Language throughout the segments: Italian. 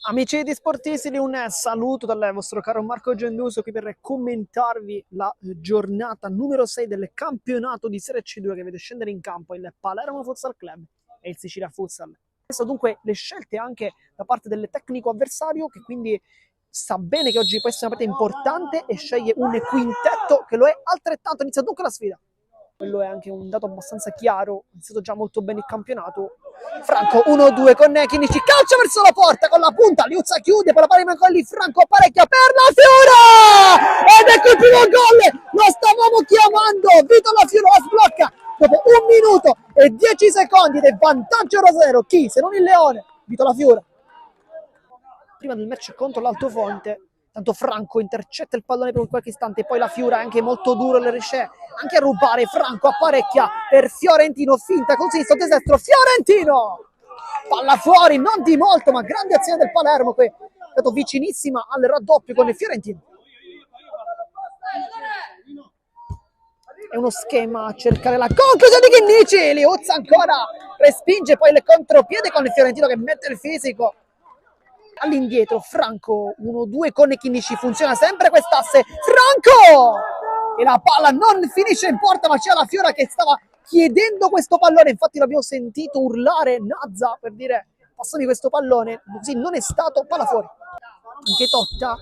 Amici di Sportissimi, un saluto dal vostro caro Marco Genduso qui per commentarvi la giornata numero 6 del campionato di Serie C2 che vede scendere in campo il Palermo Futsal Club e il Sicilia Futsal. Questo dunque le scelte anche da parte del tecnico avversario che quindi sa bene che oggi può essere una partita importante e sceglie un quintetto che lo è altrettanto. Inizia dunque la sfida. Quello è anche un dato abbastanza chiaro, è iniziato già molto bene il campionato. Franco 1-2 con Chinici, calcia verso la porta con la punta, Liuzza chiude, poi la palla in lì, Franco apparecchia per la Fiora! Ed ecco il primo gol, lo stavamo chiamando, Vito La Fiora la sblocca dopo 1 minuto e 10 secondi del vantaggio rosero, chi se non il Leone, Vito La Fiora. Prima del match contro l'Altofonte, tanto Franco intercetta il pallone per qualche istante, poi La Fiora è anche molto duro, le riesce anche a rubare, Franco apparecchia per Fiorentino, finta con sinistro, destro, Fiorentino! Palla fuori, non di molto, ma grande azione del Palermo, che è stato vicinissima al raddoppio con il Fiorentino. È uno schema a cercare la conclusione di Chinnici, Liuzza ancora respinge, poi il contropiede con il Fiorentino che mette il fisico. All'indietro, Franco 1-2 con Chinnici, funziona sempre quest'asse, Franco! E la palla non finisce in porta, ma c'è La Fiora che stava chiedendo questo pallone, infatti l'abbiamo sentito urlare Nazza per dire passami questo pallone, così non è stato, palla fuori. Anche Totta.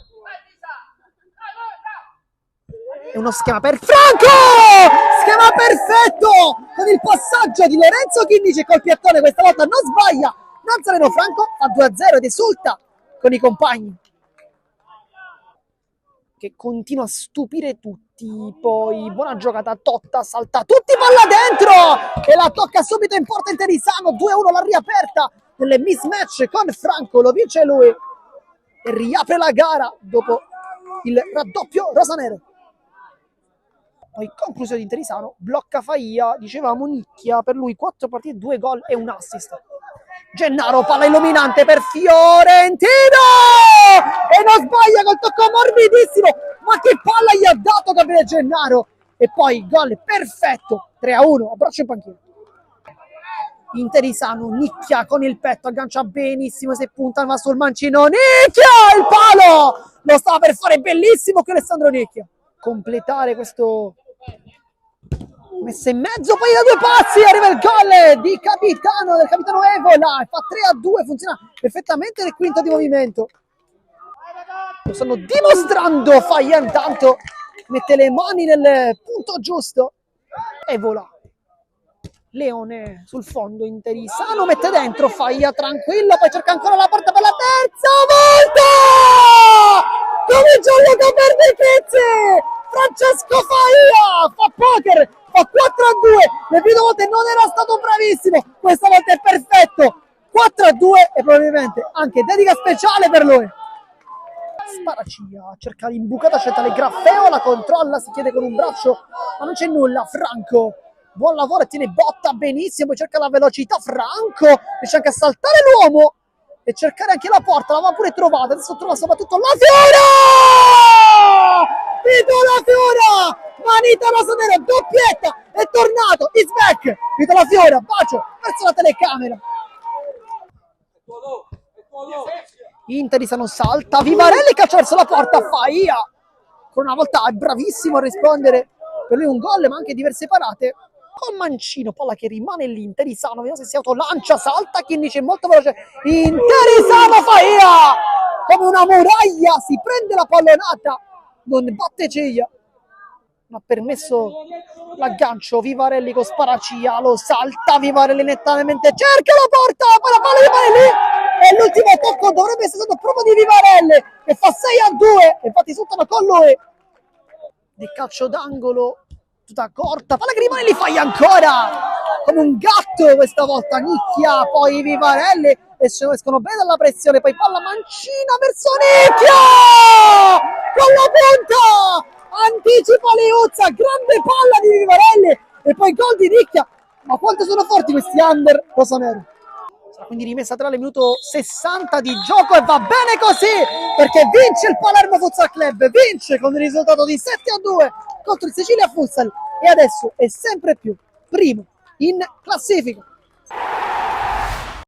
È uno schema per Franco! Schema perfetto! Con il passaggio di Lorenzo Chinnici col piattone, questa volta non sbaglia. Nazareno, Franco fa 2-0 ed esulta con i compagni, che continua a stupire tutti. Poi buona giocata, Totta salta tutti, palla dentro e la tocca subito in porta Interisano, 2-1 la riaperta nelle mismatch con Franco, lo vince lui e riapre la gara dopo il raddoppio rosanero. Poi conclusione di Interisano, blocca Faia, dicevamo Nicchia, per lui 4 partite, 2 gol e un assist. Gennaro, palla illuminante per Fiorentino e non sbaglia col tocco morbidissimo, ma che palla gli ha dato Gabriele Gennaro, e poi gol perfetto, 3-1, abbraccio in panchina. Interisano, Nicchia con il petto, aggancia benissimo, si punta ma sul mancino, Nicchia, il palo, lo stava per fare bellissimo che Alessandro Nicchia, completare questo messa in mezzo, poi da 2 passi arriva il gol del capitano Evola, fa 3-2, funziona perfettamente nel quinto di movimento, lo stanno dimostrando. Faia intanto mette le mani nel punto giusto, Evola, Leone sul fondo, Interisano mette dentro, Faia tranquillo, poi cerca ancora la porta per la terza volta, come Gianluca Bernifizzi, Francesco Faia fa poker, fa 4-2, le prime volte non era stato bravissimo, questa volta è perfetto, 4-2 e probabilmente anche dedica speciale per lui. Sparacia, cerca l'imbucata, cerca le Graffeo, la controlla, si chiede con un braccio, ma non c'è nulla. Franco, buon lavoro, tiene botta benissimo, poi cerca la velocità, Franco, riesce anche a saltare l'uomo e cercare anche la porta, l'aveva pure trovata, adesso trova soprattutto La Fiora! Vito La Fiora! Manita rosanera, doppietta, è tornato, is back, Vito La Fiora, bacio verso la telecamera. Interisano salta, Vivarelli calcia verso la porta, Faia ancora una volta è bravissimo a rispondere, per lui un gol ma anche diverse parate con Mancino, palla che rimane lì, Interisano, vediamo se si autolancia, salta, Chinnici è molto veloce, Interisano, Faia come una muraglia, si prende la pallonata, non batte ciglia, ma ha permesso l'aggancio, Vivarelli con Sparacia, lo salta, Vivarelli nettamente, cerca la porta, poi la palla rimane lì, e l'ultimo tocco dovrebbe essere stato proprio di Vivarelli, che fa 6-2, infatti esultano con lui. Di calcio d'angolo, tutta corta, palla che rimane lì, Faia ancora, come un gatto questa volta, Nicchia, poi Vivarelli, e se escono bene dalla pressione, poi palla mancina verso Nicchia, con la punta! Anticipa Liuzza, grande palla di Vivarelli e poi gol di Nicchia, ma quanto sono forti questi under rosanero. Sarà quindi rimessa tra le minuto 60 di gioco e va bene così, perché vince il Palermo Futsal Club, vince con il risultato di 7-2 contro il Sicilia Futsal e adesso è sempre più primo in classifica.